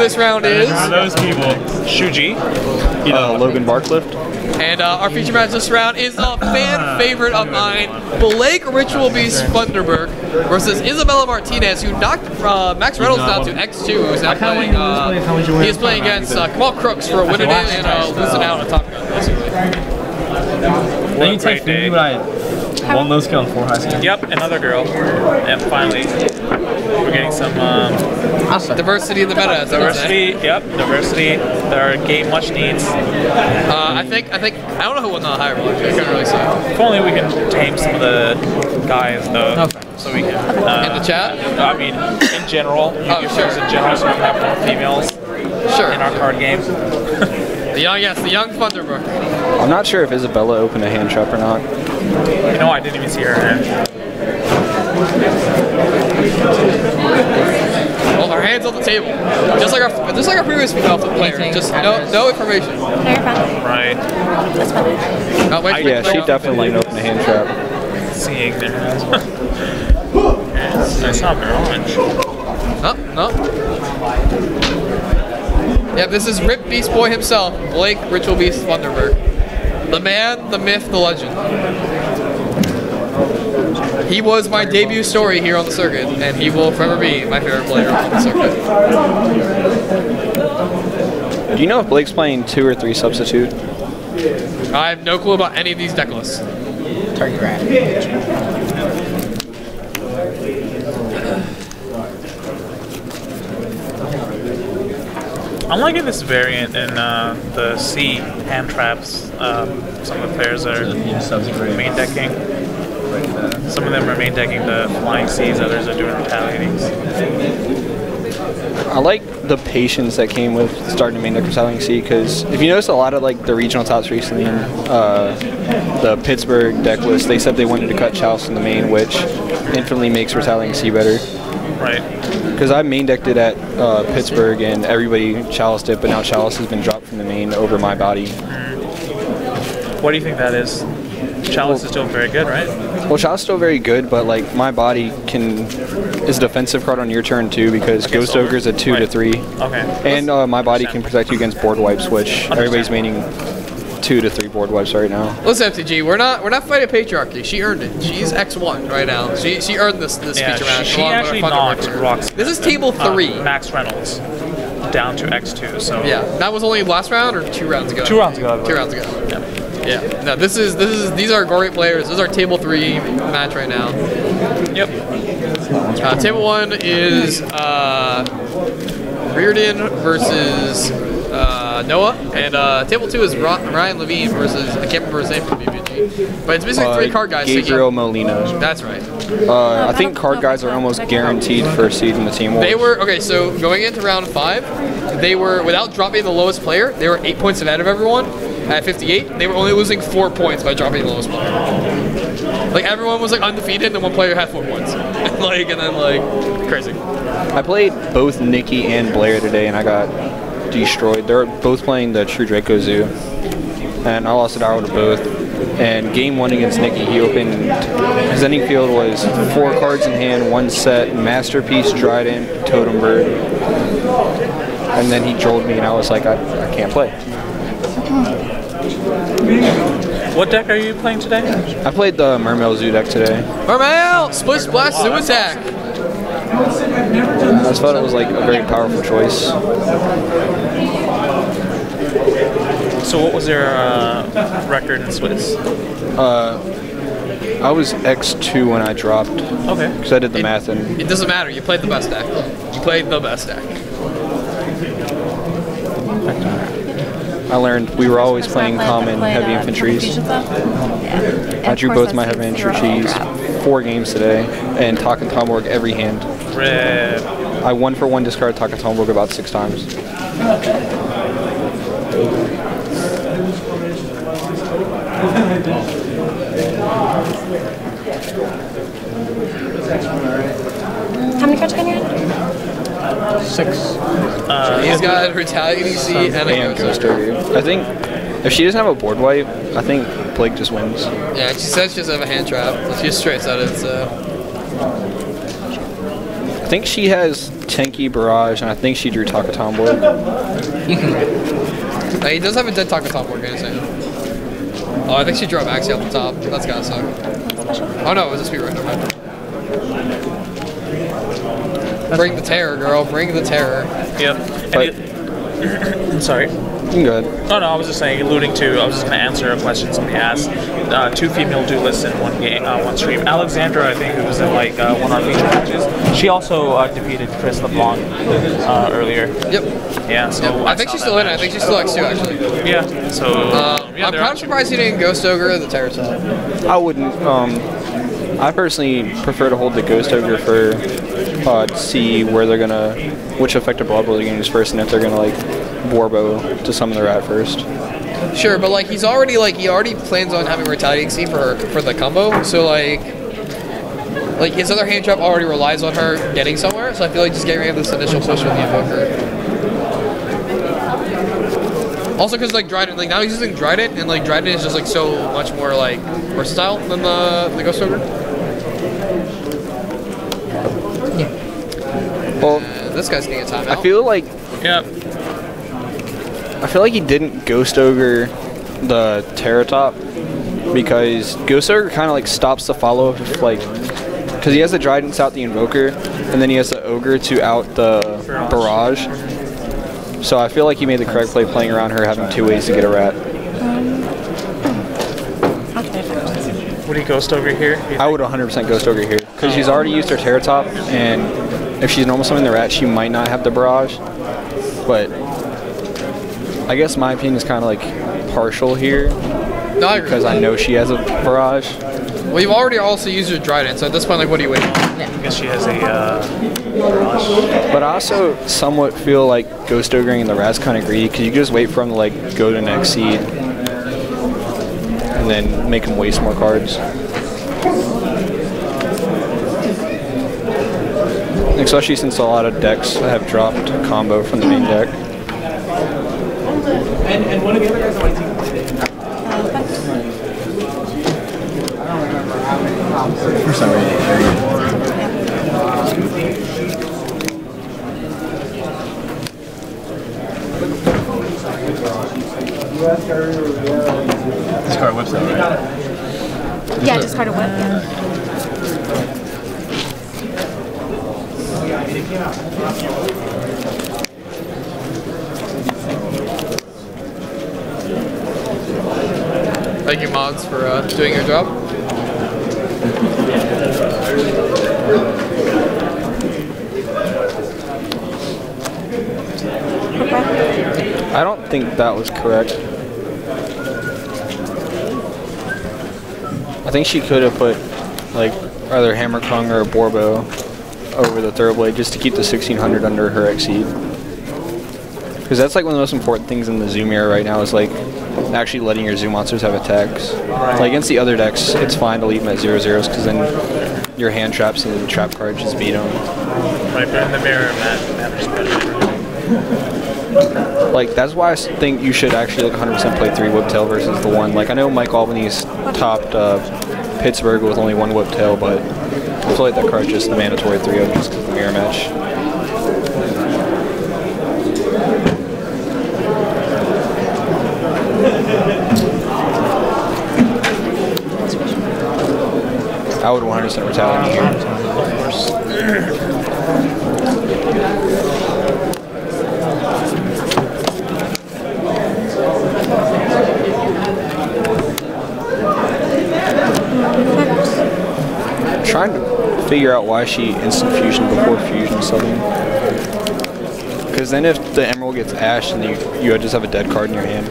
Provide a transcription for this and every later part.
this round is... Who are those people? Shuji. Logan Barclift. And our feature match this round is a fan favorite of mine, Blake Ritual Beast Funderburke versus Isabella Martinez, who knocked Max Reynolds down to X2, who's now playing, he is playing against Kamal Crooks for winning it and losing out on Top Gun, basically. Then you take me, but I won those kills for high school. Yep, another girl. And finally, we're getting some diversity in the meta. Diversity, yep, diversity. Our game much needs. I think I don't know who won the higher one. I can't really say. If only we can tame some of the guys though, so we can. In the chat? I mean, in general. Sure. In general, so we can have more females. Sure. In our card game. The young Funderburke. I'm not sure if Isabella opened a hand trap or not. No, I didn't even see her hand. Well, our hands on the table, just like our previous female player. Just no information. Right. That's fine. Yeah, she definitely opened a hand trap. Seeing their hands. It's not very orange. No. Yeah, this is Rip Beast Boy himself, Blake Ritual Beast Funderburke. The man, the myth, the legend. He was my debut story here on the circuit, and he will forever be my favorite player on the circuit. Do you know if Blake's playing 2 or 3 substitute? I have no clue about any of these deck lists. Target grab. I'm liking this variant in the C hand traps. Some of the players are main decking. Some of them are main decking the flying C's, others are doing retaliating. I like the patience that came with starting to main deck retaliating C, because if you notice a lot of like the regional tops recently in the Pittsburgh deck list, they said they wanted to cut Chalice in the main, which infinitely makes retaliating C better. Right. Because I main decked it at Pittsburgh and everybody Chaliced it, but now Chalice has been dropped from the main over my body. What do you think that is? Chalice is still very good, right? Well, Chalice is still very good, but like my body is a defensive card on your turn too, because Ghost Ogre is a 2 to 3. Okay. And my body can protect you against board wipes, which everybody's maining 2 to 3 board wipes right now. Listen, FTG, we're not fighting patriarchy. She earned it. She's X1 right now. She earned this feature round. She actually knocked Roxy. This is table 3. Max Reynolds down to X2. So yeah, that was only last round or 2 rounds ago. 2 rounds ago. 2 rounds ago. Yeah. No, these are great players. This is our table 3 match right now. Yep. Table 1 is Reardon versus Noah, and table 2 is Ryan Levine versus, I can't remember his name from BBG, but it's basically 3 card guys. Gabriel Molina. That's right. I think card guys are almost guaranteed first seed in the team wars. They were, okay, so going into round 5, they were, without dropping the lowest player, they were 8 points ahead of everyone at 58. They were only losing 4 points by dropping the lowest player. Like, everyone was like undefeated, and one player had 4 points. And then crazy. I played both Nikki and Blair today, and I got destroyed. They're both playing the True Draco Zoo, and I lost an hour to both. And game 1 against Nikki, he opened, his ending field was 4 cards in hand, 1 set, Masterpiece, Trident, Totem Bird, and then he trolled me, and I was like, I can't play. What deck are you playing today? I played the Mermail Zoo deck today. Mermail! Split Splash Zoodiac! I just thought it was like a very powerful choice. So what was your record in Swiss? I was X2 when I dropped. Okay. Because I did the math. And it doesn't matter. You played the best deck. You played the best deck. I learned we were always playing common heavy infantries. I drew both my heavy infantries 4 games today, and Taka Tomborg every hand. Rip. I 1-for-1 discarded Taka Tomborg about 6 times. How many cards can you have? 6. He's got Retaliating C and a Ghost Ogre. I think if she doesn't have a board wipe, I think Blake just wins. Yeah, she says she doesn't have a hand trap. She just straight said it, so. I think she has Tenki Barrage, and I think she drew Takaton board. He does have a dead Takaton board, can I say? Oh, I think she drew a Maxi off the top. That's gotta suck. Oh no, it was a speed right. Bring the terror, girl. Bring the terror. Yep. Sorry. Good. Oh no, I was just saying, alluding to, I was just going to answer a question somebody asked. 2 female duelists in one game, one stream. Alexandra, I think, who was in like one of our feature matches. She also defeated Chris LeBlanc earlier. Yep. Yeah. So yep. I think she's still in it. I think she's still X2 actually. Yeah. So. I'm kind of surprised he didn't Ghost Ogre the terror side. I wouldn't. I personally prefer to hold the Ghost Ogre for to see where they're gonna, which effective blood bowl they're gonna use first, and if they're gonna like Borbo to summon the rat first. Sure, but like he already plans on having Retaliating Sea for the combo, so like his other hand trap already relies on her getting somewhere. So I feel like just getting rid of this initial push with the Invoker. Also, because like Dryden, like now he's using Dryden, and like Dryden is just like so much more like versatile than the Ghost Ogre. Well, this guy's getting a timeout. I feel like. Yep. I feel like he didn't Ghost Ogre the Terratop because Ghost Ogre kind of like stops the follow up, like because he has the Trident out the Invoker, and then he has the Ogre to out the Barrage. So I feel like he made the correct play playing around her, having 2 ways to get a rat. Would he Ghost Ogre here? I would 100% Ghost Ogre here because she's already used her Terratop, and if she's normal summoning the rat, she might not have the Barrage, but. I guess my opinion is kind of like partial here. No, I agree. Because I know she has a Barrage. Well, you've already also used your Trident, so at this point, like, what are you waiting on? I guess she has a Barrage. But I also somewhat feel like Ghost Ogring the rat's kind of greedy because you can just wait for him to like go to next seed and then make him waste more cards. Especially since a lot of decks have dropped combo from the main deck. And one of the other guys on my team I don't remember how many problems. For some reason. Discard whips though, right? Yeah, discard a whip, yeah. Thank you, mods, for doing your job. I don't think that was correct. I think she could have put like either Hammer Kong or a Borbo over the Thoroughblade just to keep the 1600 under her Exceed. Because that's like one of the most important things in the Zoom era right now is like actually letting your Zoom monsters have attacks. Right. Like against the other decks, it's fine to leave them at 0/0s because then your hand traps and the trap cards just beat them. Right, but in the mirror, matters better. Like that's why I think you should actually like 100% play 3 Whiptail versus the 1. Like I know Mike Albany's topped Pittsburgh with only 1 Whiptail, but I feel like that card's just the mandatory 3-0 just because of the mirror match. I would 100% retaliate here. Of course. I'm trying to figure out why she instant fusion before fusion summoning. Because then if the Emerald gets ashed, then you just have a dead card in your hand.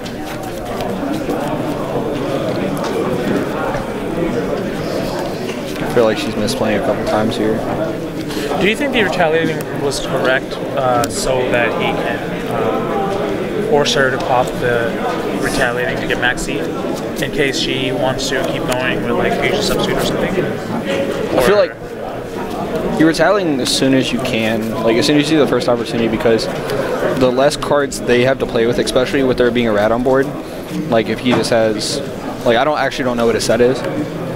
I feel like she's misplaying a couple times here. Do you think the retaliating was correct so that he can force her to pop the retaliating to get max seed in case she wants to keep going with like fusion substitute or something? I feel like you're retaliating as soon as you can, like as soon as you see the first opportunity, because the less cards they have to play with, especially with there being a rat on board, like if he just has, like I don't know what his set is.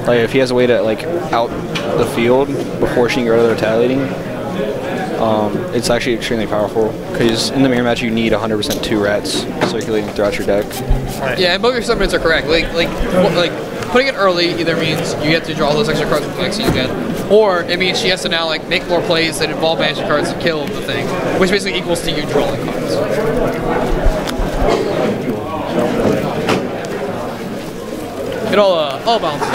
Like if he has a way to like out the field before she can go to the retaliating, it's actually extremely powerful because in the mirror match you need 100% 2 rats circulating throughout your deck. Right. Yeah, and both your summons are correct. Like putting it early either means you get to draw those extra cards with flanks you get, or it means she has to now like make more plays that involve magic cards to kill the thing, which basically equals to you drawing cards. It all balances.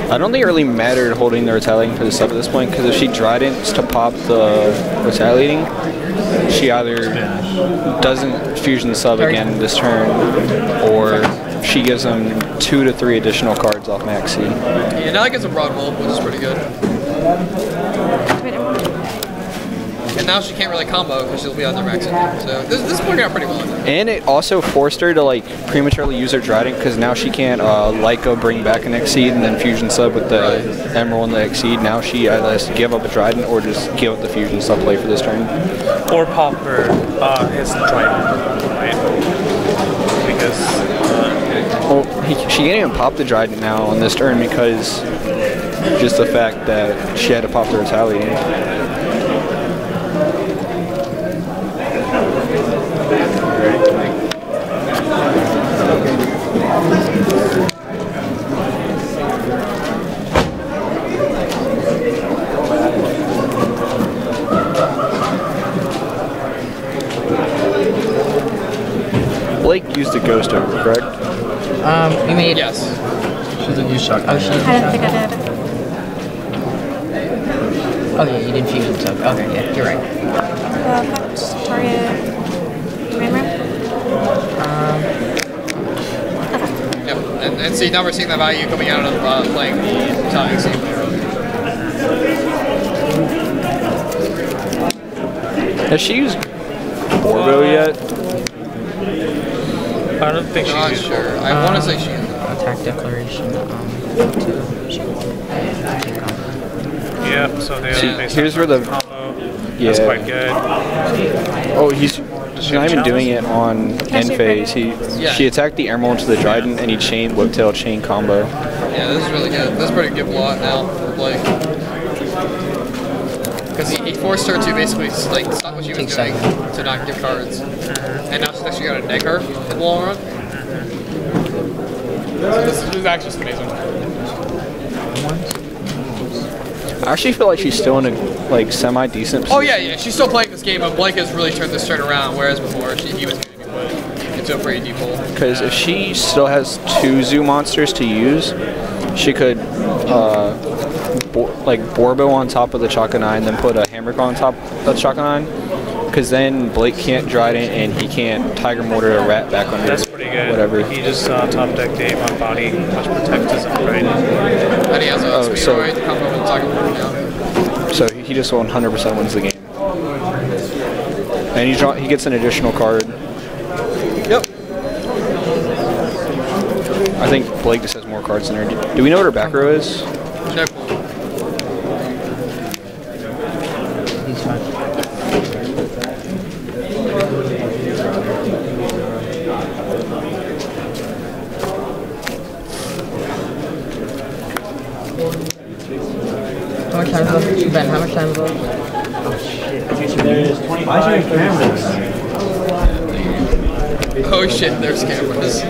I don't think it really mattered holding the retaliating for the sub at this point, because if she Tridents to pop the retaliating, she either doesn't fusion sub again this turn, or she gives them 2 to 3 additional cards off maxi. Yeah, now it gets a broad mold, which is pretty good. And now she can't really combo because she'll be on their max. So this is working out pretty well. And it also forced her to like prematurely use her Trident because now she can't Leica bring back an Exceed and then fusion sub with the Emerald and the Exceed. Now she either has to give up a Trident or just give up the fusion sub play for this turn. Or pop her his Trident, right? Because well, she can't even pop the Trident now on this turn because just the fact that she had to pop the Retaliating. Blake used a ghost over, correct? We made. Yes. She didn't use shock. Oh, she. I don't think I did. Oh yeah, you didn't fusion soak. Okay, yeah, you're right. Target. Yep. And see, now we're seeing the value coming out of playing the Italian scene. Has she used Borbo yet? I don't think she's Not used sure. I want to say she is. Attack declaration. Yeah, so they here's where the combo. That's quite good. Oh, he's not even doing it on end phase. She attacked the Emerald into the Trident and he chained Whiptail chain combo. Yeah, this is really good. This is pretty good lot now for Blake. Because he forced her to basically like stop what she was doing to not give cards. And now she's actually got to neg her in the long run. So this is actually just amazing. I actually feel like she's still in a like semi-decent position. Oh yeah, she's still playing this game, but Blake has really turned this turn around, whereas before he was getting put into a pretty deep hole. Because if she still has 2 zoo monsters to use, she could like Borbo on top of the Chakanai and then put a Hammer on top of the Chakanai. Because then Blake can't Trident and he can't Tiger Mortar a rat back on her. That's pretty good. Whatever. He just top deck Dave on body, which protects his Trident. And he has a Speedoid to combo with Tiger Mortar now. So he just 100% wins the game. And he gets an additional card. Yep. I think Blake just has more cards than her. Do we know what her back row is? Nope. He's fine. How much time is left? Ben, how much time is left? There's 25 cameras. Oh shit, there's cameras.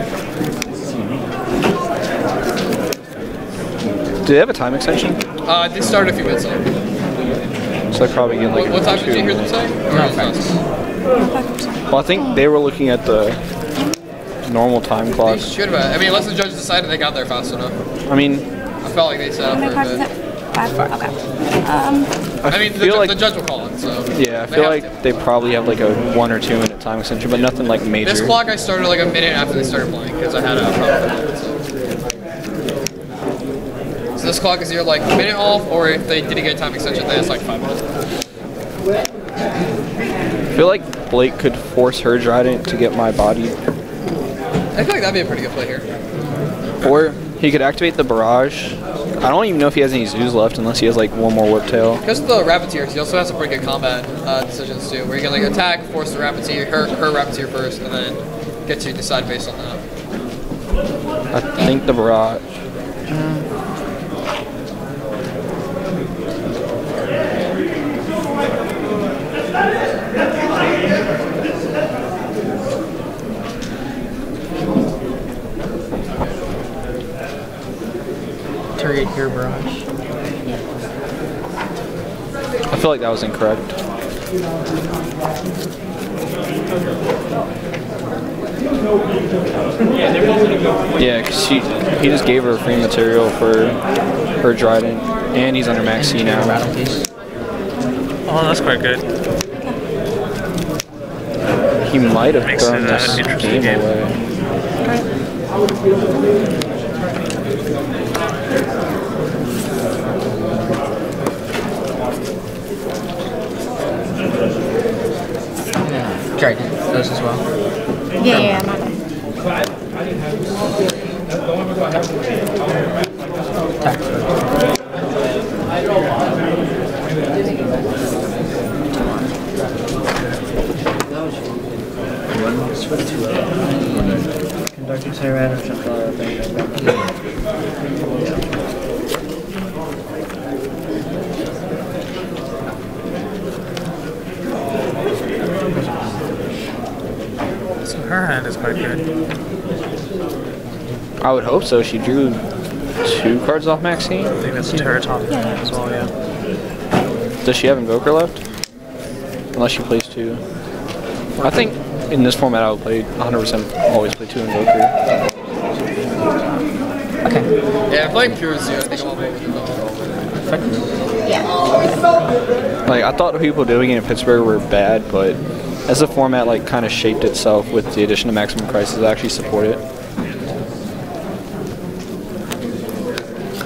Do they have a time extension? They started a few minutes ago. So I probably get like What time did you hear them say? No, thanks. Well, I think they were looking at the normal time They clock. should have. I mean, unless the judges decided they got there fast enough. I mean, I felt like they set up How many for a cards is bit. it? 5. Okay. I mean, the judge will call it, so. yeah, I they feel have like they probably have like a 1 or 2 minute time extension, but nothing like major. This clock I started like a minute after they started playing because I had a problem with it. So this clock is either like a minute off, or if they didn't get a time extension, then it's like 5 minutes. I feel like Blake could force her Trident to get my body. I feel like that'd be a pretty good play here. Or he could activate the Barrage. I don't even know if he has any zoos left unless he has like 1 more Whiptail. Because of the Rappeteers, he also has some pretty good combat decisions too, where you can like attack, force the Rappeteer, her Rappeteer first, and then get to decide based on that. I think the Barrage. Target your Barrage. I feel like that was incorrect. Yeah, because he just gave her free material for her Trident, and he's under max C now. Battle piece. Oh, that's quite good. He might have Makes thrown it this an interesting game game. away. Trident, those as well. Yeah, my bad. Attack. Conducting Siren So her hand is quite good. I would hope so. She drew 2 cards off max C. I think that's a turret top as well, yeah. Does she have Invoker left? Unless she plays 2. I think in this format I would play 100% always play 2 Invoker. Okay. Yeah, playing Pure Zoo, I think I'm all Like, I thought the people doing it in Pittsburgh were bad, but as the format like kind of shaped itself with the addition of Maximum Crisis, I actually support it.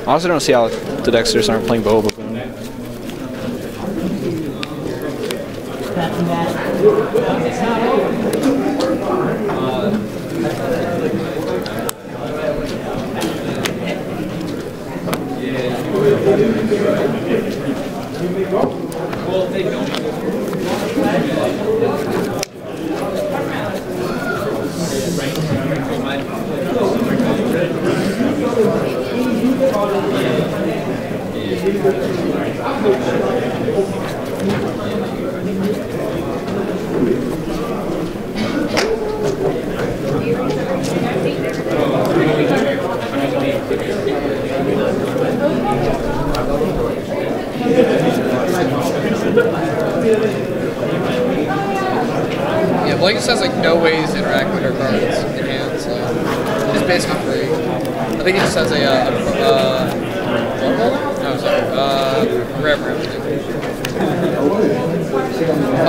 I also don't see how the Dexters aren't playing Boba Buffoon. Yeah, Blake just has like no ways to interact with her cards in hand, so it's basically free. I think he just has a no, sorry, rare.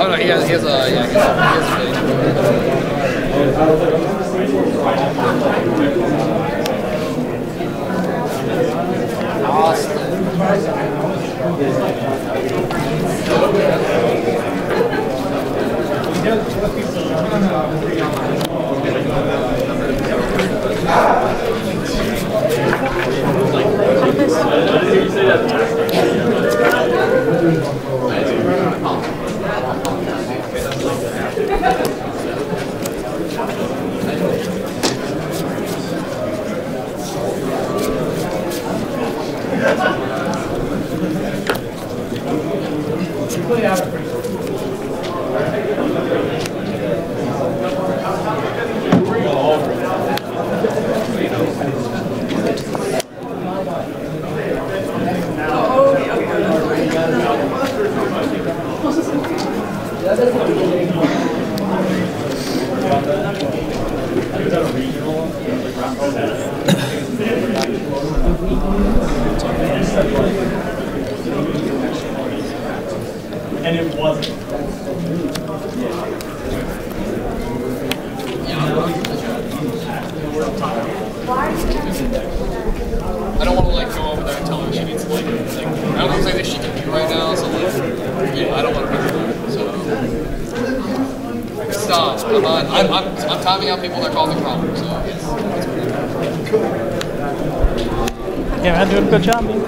Oh no, he has a, yeah, he has And it wasn't. I don't want to like go over there and tell her she needs to like I don't know something that she can do right now, so like yeah, I don't want to do that. So stop. I'm timing out people that are causing problems. So Yeah, man, doing a good job, man.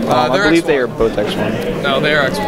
I believe they are both X1. No, they are X1.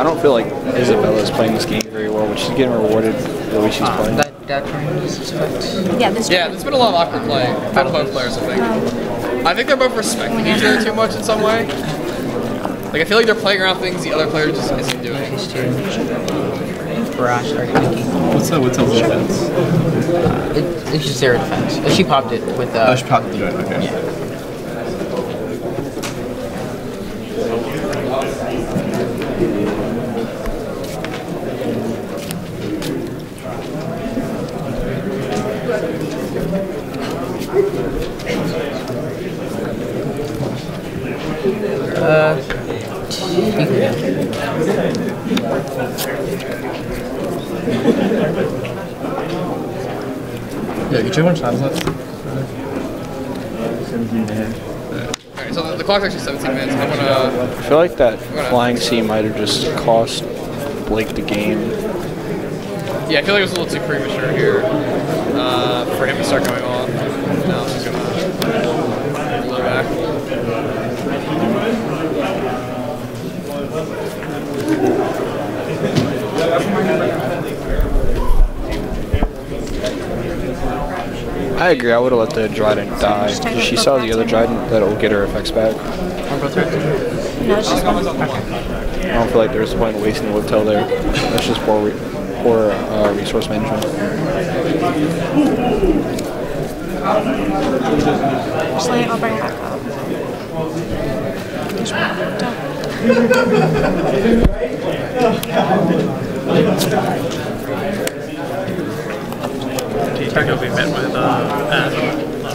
I don't feel like Isabella's playing this game very well, but she's getting rewarded for the way she's playing. That turn is suspect. Yeah, this Yeah, there's been a lot of awkward play from both players, I think. I think they're both respecting each other too much in some way. Like, I feel like they're playing around things the other player just isn't doing. Barrage started Nikki. What's up defense? It's just zero defense. She popped it with Oh, she popped the joint, okay. Yeah. Yeah, you check how much time is left? 17 minutes. Alright, so the clock's actually 17 minutes. I'm gonna... I feel like that flying C might have just cost Blake the game. Yeah, I feel like it was a little too premature here for him to start going on. Now she's gonna pull it back. I agree, I would have let the Dryden die. She saw the other Dryden that will get her effects back. No, it's just one. I don't feel like there's a point in wasting the whiptail there. That's just poor resource management. Just let it all bring back up. Just bring Do you think it'll be met with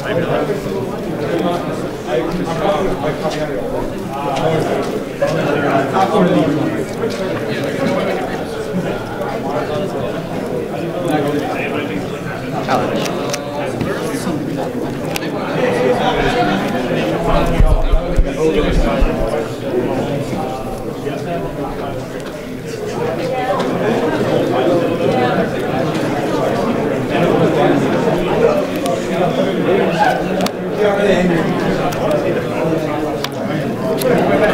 maybe not?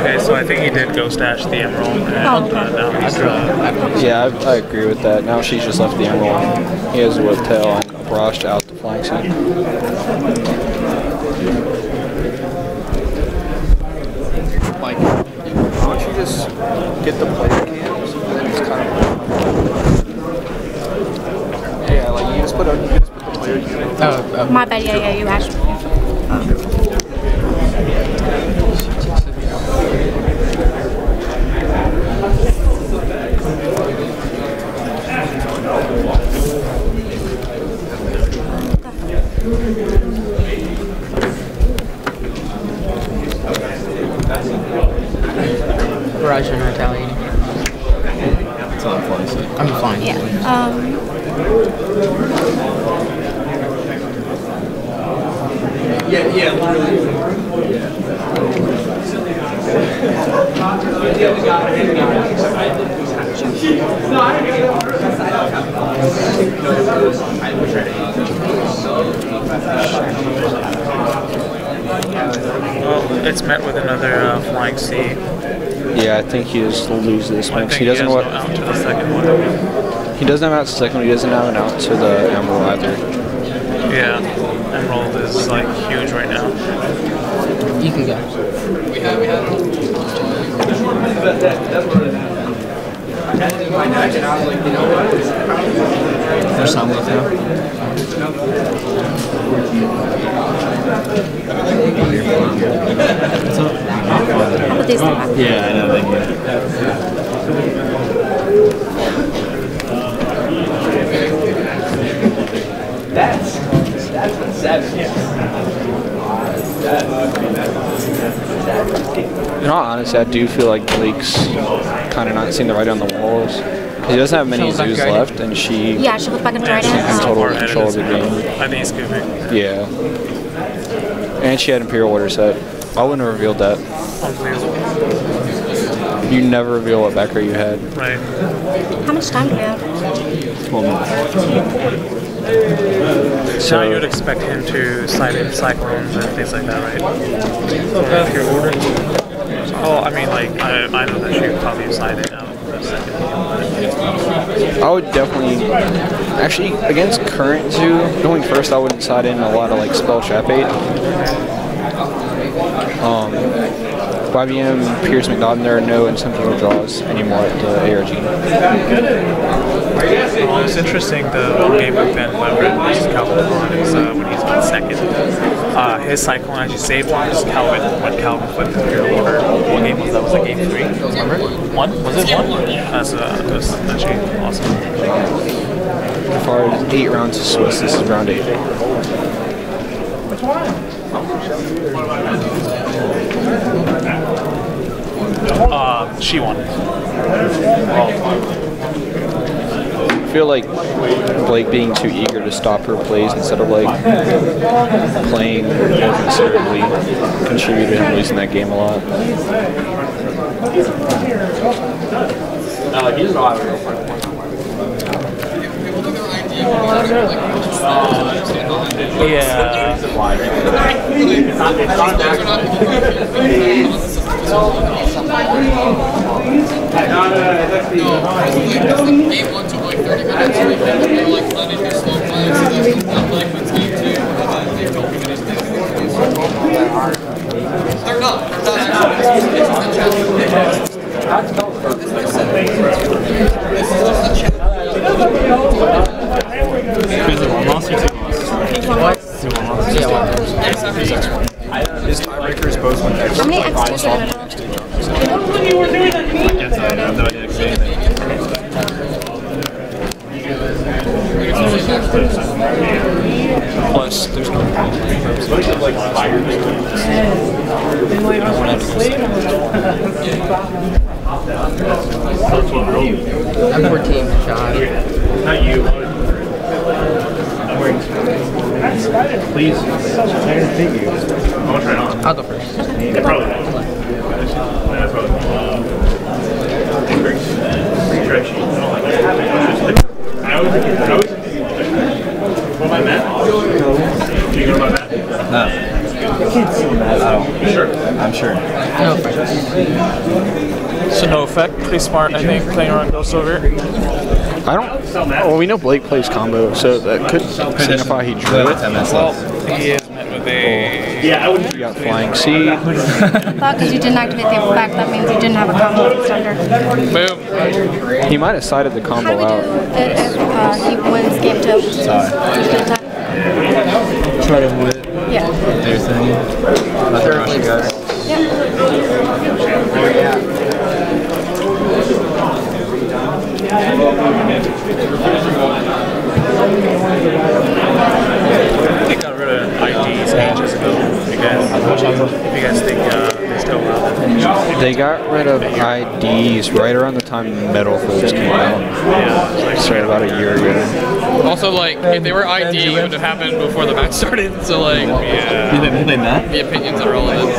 Okay, so I think he did go stash the emerald, and now he's Yeah, I agree with that. Now she's just left the emerald. He has a whiptail and a brush out the flying scene. Like, why don't you just get the player cams and then just kind of... Yeah, like you just put the player cams. My bad, yeah, you asked me. Barrage and retaliating. That's all I'm flying, so. I'm fine. Yeah. Yeah, literally. well, it's met with another flying C. Yeah, I think he just lose this I one. think He doesn't has what no out to the second one. he doesn't have out to the second one. He doesn't have an out to the emerald either. Yeah, emerald is like huge right now. You can go. We have. There's some left now. I'll put these back. Yeah, I know, thank you. That's what's seven. In all honesty, I do feel like Blake's kind of not seeing the writing on the walls. He doesn't have many zoos left, and she Yeah, she looked back and tried she's in it. total control of the game. I think he's scooping. Yeah. And she had Imperial Order set. I wouldn't have revealed that. Unbelievable. You never reveal what backer you had. Right. How much time do we have? 12 minutes. So now you would expect him to side in cyclones and things like that, right? Your order. Oh, I mean, like I know that she would probably side it out. But I would definitely, actually, against current Zoo, going first, I would side in a lot of like spell trap bait. YBM, Pierce, McNaughton, there are no incentive draws anymore at the ARG. Well, it's interesting the game with Ben Leverett versus Calvin is when he's on second. His Cyclone actually saved him because when Calvin flipped the hero over. What game was that? Was that game 3? Remember? 1? Was it 1? That's actually awesome. As far as 8 rounds of Swiss, this is round 8. Which one? She won. I feel like Blake being too eager to stop her plays instead of like playing more considerably contributed to him losing that game a lot. Yeah. Game 1 took like 30 minutes. They were like planning to slow play. So that's like wins game 2. And then they told me that they're not actually. It's just a challenge. This is just a challenge. Is it 1 loss or 2 losses? What? 2 losses. Yeah, well, His tiebreakers both went How many X2s are there? I guess I have no idea. Plus, there's no I'm 14, Sean. Not you. Please. I didn't think you. I'll try it on. I'll go first. Yeah, probably. That's probably. I always what am I mad? Do you go about that? No. Sure. I'm sure. No, So no effect. Pretty smart, I think, playing around Ghost over. I don't. Well, we know Blake plays combo, so that could signify he drew it. Well, he is met with a... Yeah, I wouldn't. You got Flying Seed. I thought because you didn't activate the effect, that means you didn't have a combo with Thunder. Boom. He might have sided the How combo do we do out. it if he wins game 2? Sorry. Try to win. Yeah. Do thing. Not the rush you guys. Yeah. They got rid of IDs ages ago. If you guys think they still relevant. They got rid of IDs right around the time Metal Folks came out. Yeah. It's right about a year ago. Also, like, if they were ID, it would have happened before the match started. So, like, Yeah. Who played Matt? the opinions are relevant.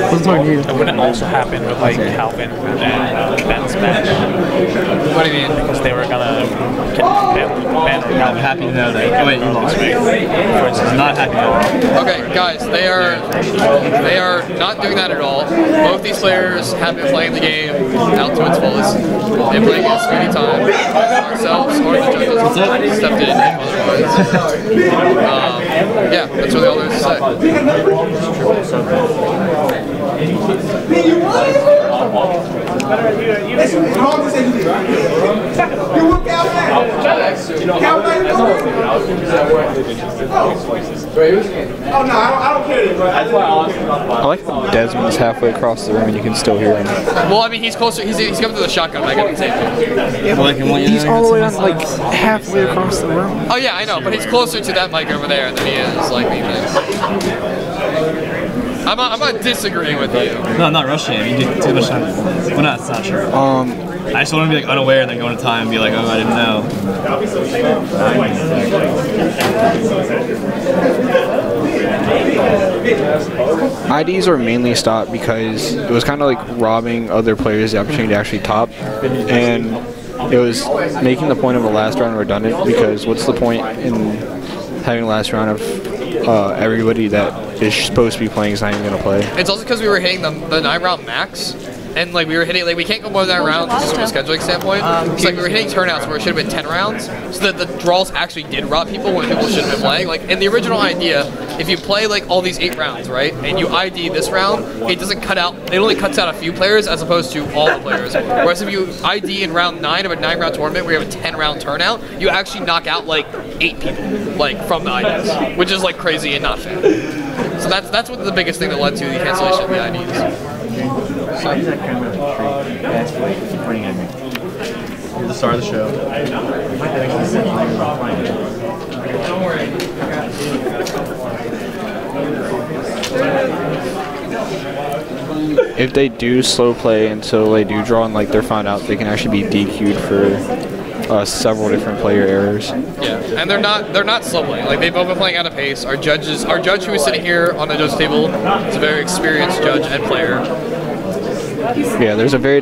It wouldn't also happen with like Calvin and Ben's match. What do you mean? Because they were gonna ban I'm happy to know that. Oh wait, you lost. For instance, not happy to know. Okay, guys, they are not doing that at all. Both these players have been playing the game out to its fullest. They're playing at speedy time. Ourselves or the judges stepped in otherwise. Yeah, that's really all there is to say. You were Calvin. Calvin. Oh no, I don't care. That's why I like how Desmond's halfway across the room and you can still hear him. Well, I mean, he's closer. He's coming to the shotgun mic at the same time. He's all the way on, like, halfway across the room. Oh yeah, I know, but he's closer to that mic over there than he is like me. I'm not disagreeing with you. No, I'm not rushing him. You did too much time. Well, no, that's not true. I just want to be like unaware and then go into time and be like, oh, I didn't know. IDs are mainly stopped because it was kind of like robbing other players the opportunity to actually top, and it was making the point of a last round redundant because what's the point in having a last round of everybody that is supposed to be playing is not even going to play. It's also because we were hitting the 9-round max, and like we were hitting, like we can't go more than 9 rounds just from a scheduling standpoint. So like we were hitting turnouts where it should have been 10 rounds, so that the draws actually did rob people when people shouldn't have been playing. Like in the original idea, if you play like all these 8 rounds, right, and you ID this round, it doesn't cut out. It only cuts out a few players as opposed to all the players. Whereas if you ID in round 9 of a 9-round tournament where you have a 10-round turnout, you actually knock out like 8 people, like from the IDs, which is like crazy and not fair. So that's what the biggest thing that led to the cancellation of the IDs. You're the star of the show. Don't worry. If they do slow play until they do draw and like they're found out, they can actually be DQ'd for several different player errors. Yeah, and they're not slow playing. Like they've both been playing out of pace. Our judge who is sitting here on the judge table is a very experienced judge and player. Yeah, there's a very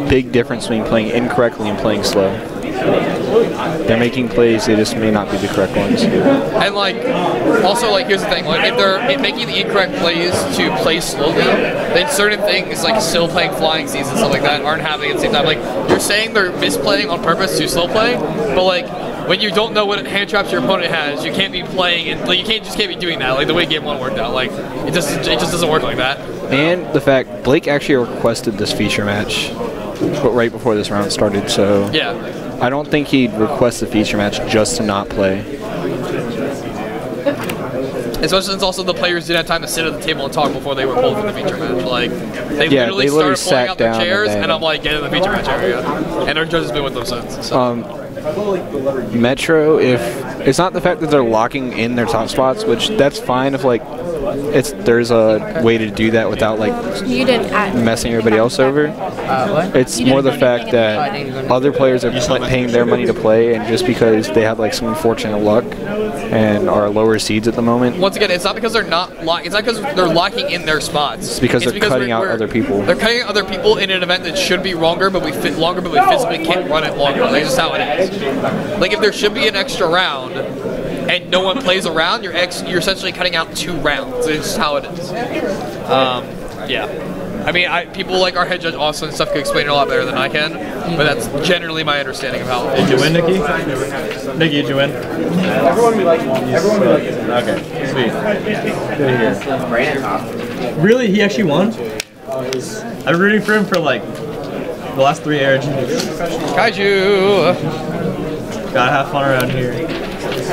big difference between playing incorrectly and playing slow. They're making plays, they just may not be the correct ones. And like, also like, here's the thing, like if they're making the incorrect plays to play slowly, then certain things like still playing flying seas and stuff like that aren't happening at the same time. Like, you're saying they're misplaying on purpose to slow play, but like, when you don't know what hand traps your opponent has, you can't be playing, and like, you can't be doing that, like the way game 1 worked out. Like, it just doesn't work like that. And the fact, Blake actually requested this feature match right before this round started, so yeah. I don't think he'd request the feature match just to not play. Especially since also the players didn't have time to sit at the table and talk before they were pulled from the feature match. Like, they literally started pulling out their chairs, and I'm like, get in the feature match area. And our judge has been with them since. So. Metro, if it's not the fact that they're locking in their top spots, which that's fine if like there's a way to do that without like messing everybody else over. It's more the fact that other players are paying their money to play, and just because they have like some unfortunate luck and are lower seeds at the moment. Once again, it's not because they're not locking. It's not because they're locking in their spots. It's because they're cutting out other people. They're cutting out other people in an event that should be longer, but we physically can't run it longer. Like, that's just how it is. Like, if there should be an extra round and no one plays a round, you're essentially cutting out 2 rounds. It's just how it is. Yeah. I mean, people like our head judge Austin and stuff can explain it a lot better than I can, but that's generally my understanding of how it is. Did you win, Nikki? Nikki, did you win? Everyone we like. Okay, sweet. Good. Really? He actually won? I've been rooting for him for like the last 3 ARGCS. Kaiju! Gotta have fun around here.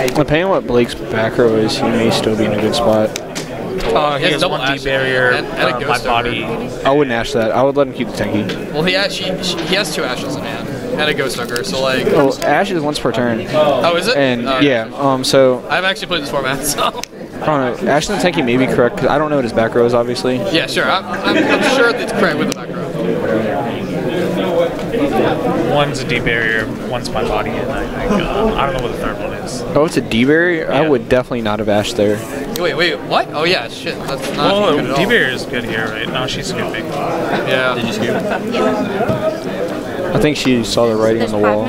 Depending on what Blake's back row is, he may still be in a good spot. He has double D barrier and a ghost my body. I wouldn't ash that. I would let him keep the tanky. Well, he has 2 ashes in hand and a ghost ogre, so like. Oh, ash is once per turn. Oh, is it? And yeah, so. I've actually played this format, so. I don't know. Ash and the tanky may be correct because I don't know what his back row is, obviously. Yeah, sure. I'm sure it's correct with the back row. One's a D barrier, one's my body, and I don't know what the third one is. Oh, it's a D barrier? Yeah. I would definitely not have ashed there. Wait, what? Oh yeah, shit. That's not good at all. D barrier is good here, right? No, she's scooping. Yeah. Did you scoop? I think she saw the writing on the wall.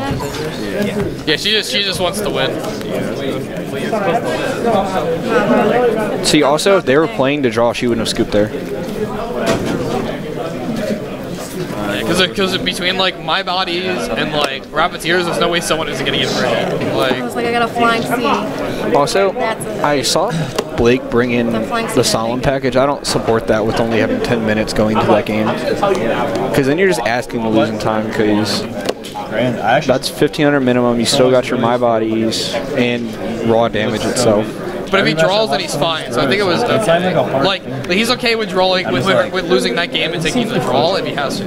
Yeah, she just wants to win. See, also, if they were playing to draw, she wouldn't have scooped there. Because between like my bodies and like Rappeteers, there's no way someone isn't getting in for it. Like, It was like I got a flying C. Also, I saw Blake bring in the solemn package. I don't support that with only having 10 minutes going into that game. Because then you're just asking to losing time because that's 1,500 minimum. You still got your my bodies and raw damage itself. but if he draws, then he's fine. So I think it was like he's okay with drawing with losing that game and taking the draw if he has to.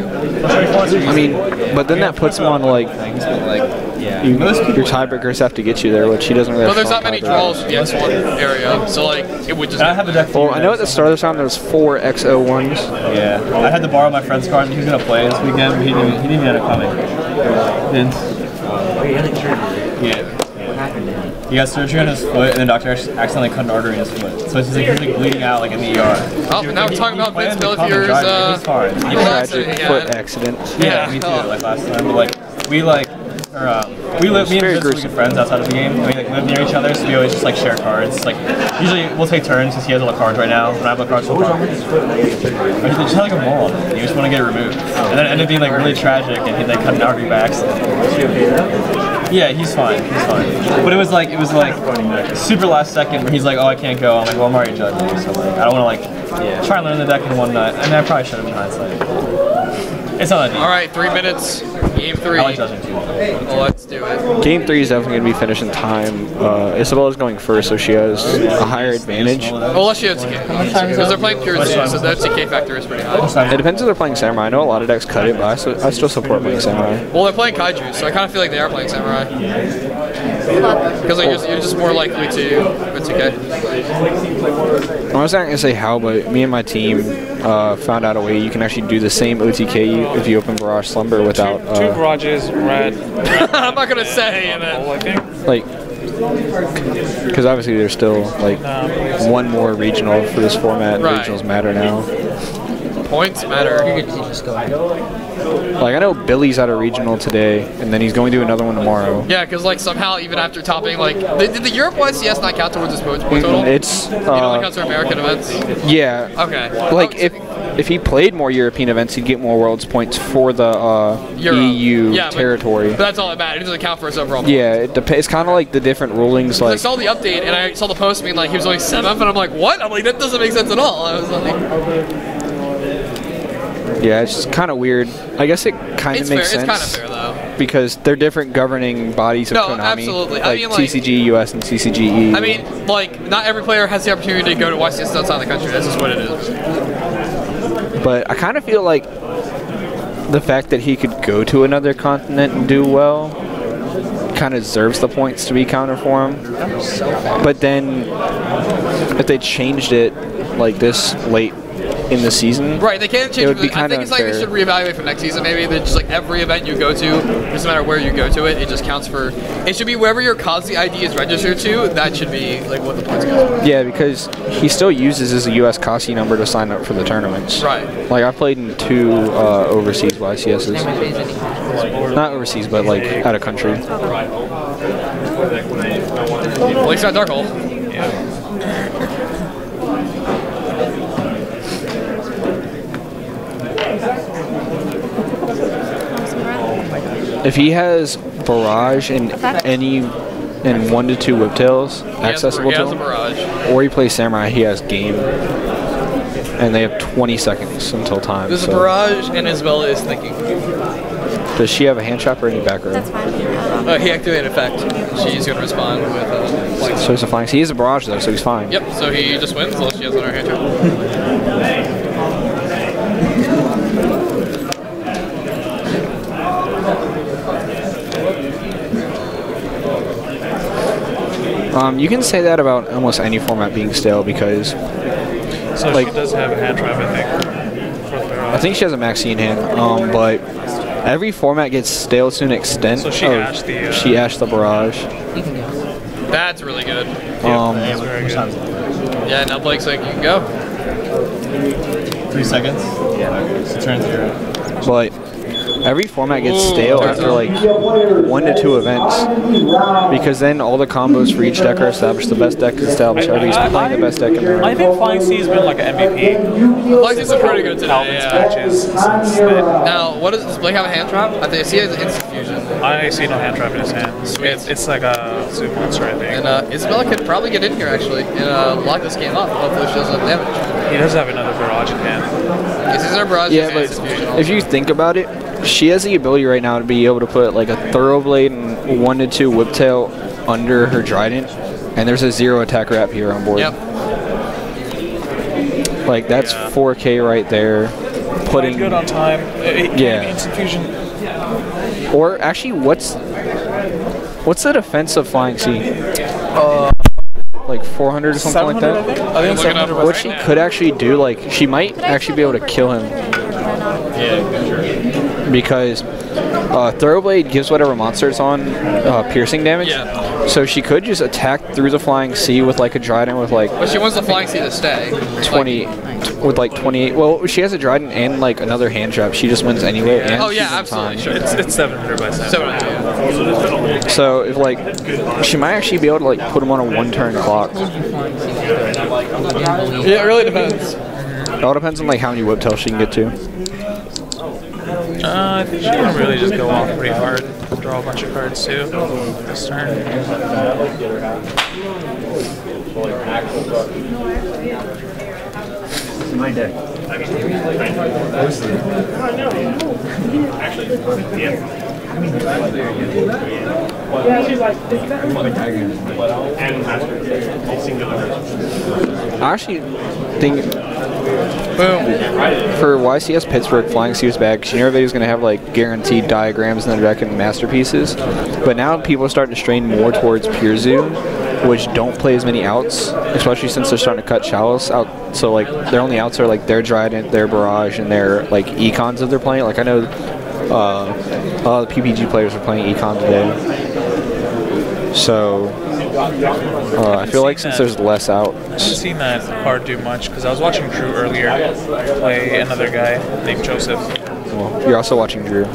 I mean, but then that puts him on like your tiebreakers have to get you there, which he doesn't really. Well, there's not many draws against one area, so like it would just. Well, I know at the start of the time there was 4 XO1s. Yeah, I had to borrow my friend's car and he was gonna play this weekend, but he didn't even end up coming. Yeah. He got surgery on his foot, and the doctor accidentally cut an artery in his foot. So he's like bleeding out like in the ER. Oh, now we're talking about Vince Bellefeuer's tragic foot accident. Yeah, me too. Like last time, but like we like, me and Vince are really good friends outside of the game. We like live near each other, so we always just like share cards. Like usually we'll take turns because he has all the cards right now, and I have the cards so far. But he just had like a mole on it. He just want to get it removed, and then it ended up being like really tragic, and he like cut an artery by accident. Yeah, he's fine. He's fine. But it was like super last second where he's like, oh, I can't go. I'm like, well, I'm already judging, so like I don't want to like try and learn the deck in one night. I mean, I probably should have in hindsight. It's not that deep. All right, 3 minutes. Game 3. I like judging too. Well, let's do it. Game 3 is definitely going to be finished in time. Isabella's going first, so she has a higher advantage. Well, unless she has OTK. Because they're playing pure Zoo, so the OTK factor is pretty high. It depends if they're playing Samurai. I know a lot of decks cut it, but I still support playing Samurai. Well, they're playing Kaiju, so I kind of feel like they are playing Samurai. Because like, you're just more likely to OTK. I was not going to say how, but me and my team found out a way you can actually do the same OTK if you open Barrage Slumber without... two garages, red. I'm not going to say that. Like, because obviously there's still like one more regional for this format. Right. Regionals matter now. Points matter. Like I know Billy's at a regional today, and then he's going to another one tomorrow. Yeah, because like somehow even after topping like did the Europe YCS not count towards his point total? It's it only counts for American events. Yeah. Okay. Like if he played more European events, he'd get more Worlds points for the EU territory. But that's all that matters. It doesn't count for his overall. Yeah, it depends. It's kind of like the different rulings. Like I saw the update and I saw the post being like he was only 7th, and I'm like, what? I'm like that doesn't make sense at all. I was like. Yeah, it's just kind of weird. I guess it kind of makes sense. It's kind of fair though. Because they're different governing bodies of Konami. Absolutely. Like, I mean, like TCG US and TCG EU. I mean, like not every player has the opportunity to go to YCS outside the country. That's just what it is. But I kind of feel like the fact that he could go to another continent and do well kind of deserves the points to be counted for him. But then if they changed it like this late in the season, right? They can't change. It would be I think it's like they should reevaluate for next season. Maybe that just like every event you go to, doesn't matter where you go to it, it just counts for. It should be wherever your Kazi ID is registered to. That should be like what the points go. Yeah, because he still uses his US Kasi number to sign up for the tournaments. Right. Like I played in 2 overseas YCSs. Not overseas, but like out of country. Well, he's got Dark Hole. Yeah. If he has Barrage and 1 to 2 Whiptails accessible to him, or he plays Samurai, he has Game. And they have 20 seconds until time. There's a Barrage, and Isabella is thinking. Does she have a hand trap or any back row? That's fine. He activated effect. She's going to respond with flying. So it's a flying. He has a Barrage though, so he's fine. Yep, so he just wins unless she has another hand trap. You can say that about almost any format being stale because. So like, she does have a hand trap, I think. I think she has a Maxine hand, but every format gets stale to an extent. So she ashed the. She ashed the Barrage. That's really good. That's very good. Yeah, now Blake's like, you can go. 3 seconds. Yeah. It's turn 0. But every format gets stale after like 1 to 2 events, because then all the combos for each deck are established. The best deck is established. Everybody's playing the best deck in there. I think Flying C's been like an MVP. Flying C's been pretty good today. Matches since then. Now, does Blake have a hand trap? I think he has instant fusion. I see no hand trap in his hand. It's like a Zoo monster, I think. And Isabella could probably get in here actually and lock this game up. Hopefully she doesn't have damage. He does have another Barrage in hand. Yes, he's in a Barrage. Yeah, but if you think about it, she has the ability right now to be able to put like a Thoroughblade and 1 to 2 Whiptail under her Trident, and there's a 0 attack wrap here on board. Yep. Like that's 4K right there. Putting good on time. Instant fusion. Or actually, what's the defense of Flying C? Like 400 or something like that. I think 700. What she could actually do, like she might actually be able to kill him. Yeah, sure. Because Thoroughblade gives whatever monster it's on piercing damage. Yeah. So she could just attack through the Flying C with like a Dryden with like But she wants the Flying C to stay. 20 with like 28. Well, she has a Dryden and like another hand trap. She just wins anyway. And Oh yeah, she's in absolutely. time. Sure. It's 700 by 7. 700, yeah. So if like she might actually be able to like put him on a 1-turn clock. Yeah, it really depends. It all depends on like how many whiptails she can get to. I think she can really just go off pretty hard. Draw a bunch of cards too this turn. My deck. I actually think for YCS Pittsburgh, Flying C was bad because you knew everybody was going to have like guaranteed diagrams in the deck and masterpieces. But now people are starting to strain more towards Pure Zoo, which don't play as many outs, especially since they're starting to cut Chalice out. So like their only outs are like their Trident, their Barrage, and their like Econs that they're playing. Like I know a lot of the PPG players are playing Econ today. So I feel like since there's less out. I haven't seen that card do much because I was watching Drew earlier play another guy named Joseph. Well, you're also watching Drew.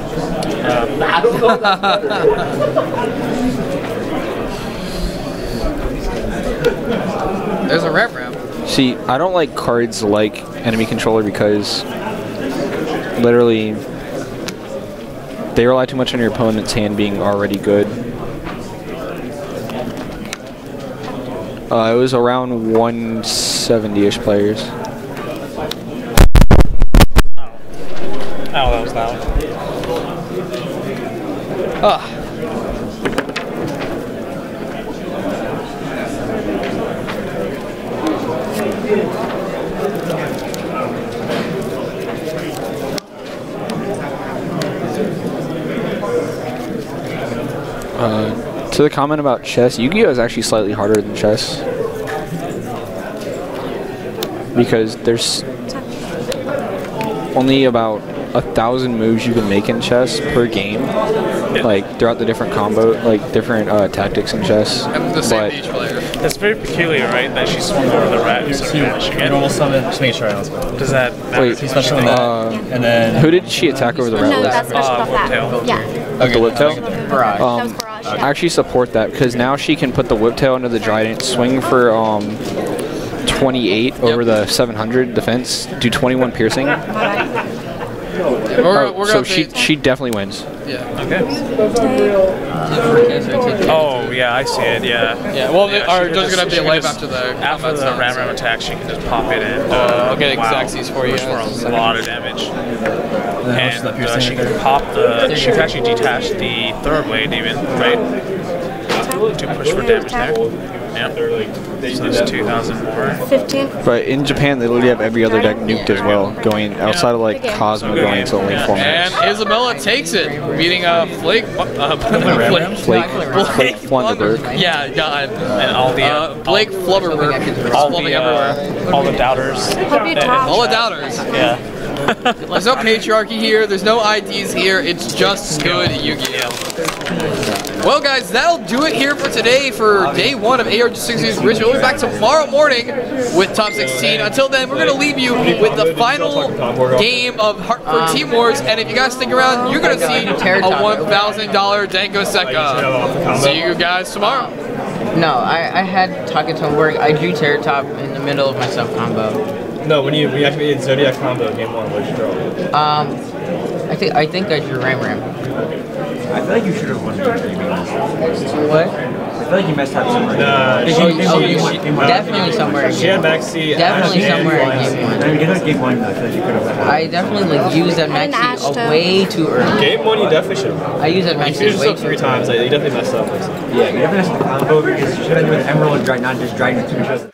There's a Ram. See, I don't like cards like Enemy Controller because literally they rely too much on your opponent's hand being already good. It was around 170-ish players. Oh, that was loud. To the comment about chess, Yu-Gi-Oh! Is actually slightly harder than chess. Because there's only about 1,000 moves you can make in chess per game. Like, throughout the different different tactics in chess. And the same each player. That's very peculiar, right? That she swung over the rat instead of finishing it. Normal summon, just make sure. Let's go. Does that matter? Wait, He's special in that. And then who did she attack over the rat No, with? that's special about Whiptail. that. Yeah. The Whiptail? Barrage. That was Barrage. I actually support that because now she can put the Whiptail into the Trident, swing for 28 over the 700 defense, do 21 piercing. So she definitely wins. Yeah. Okay. Oh, yeah, I see it, yeah. Yeah, well, Yeah, our she judge's can gonna have just- to she life can after the After combat the stance, ram so. attack, she can just pop it in. I'll get Xaxes for you Which guys. for a lot of damage. And piercing she can pop the... She can actually detach the Thoroughblade even, right? To push for damage there. Yep. So there's 2,000 more. 15. But in Japan, they literally have every other deck nuked as well, going outside of like Cosmo, going to only 4 minutes. And Isabella takes it, beating Flake Funderburke. Yeah, God. And all the... Blake Flubberburke. all Flubbing the, everywhere. all the doubters. Hope you top. All the doubters. Yeah. There's no patriarchy here. There's no IDs here. It's just good Yu-Gi-Oh! Well, guys, that'll do it here for today for day 1 of ARGCS Richmond. We'll be back tomorrow morning with top 16. Until then, we're going to leave you with the final game of Hartford Team Wars. And if you guys stick around, you're going to see a $1,000 Dango Sekka. See you guys tomorrow. No, I had Takatoon work. I drew Terror Top in the middle of my sub combo. no, when we activated Zoodiac combo game 1, what did you draw? I think I drew Ram. I feel like you should have won game 3. What? I feel like you messed up somewhere. Definitely somewhere in She had game 1. Maxi. Definitely somewhere in game 1. I mean, get out game 1, I feel like you could have. I definitely like used that maxi way too early. Game 1, you definitely should have. I used that You maxi finished way up too 3 early. times. You definitely messed up. Yeah, you definitely messed up the combo because you should have been with Emerald and not just Dragon with 2 shots.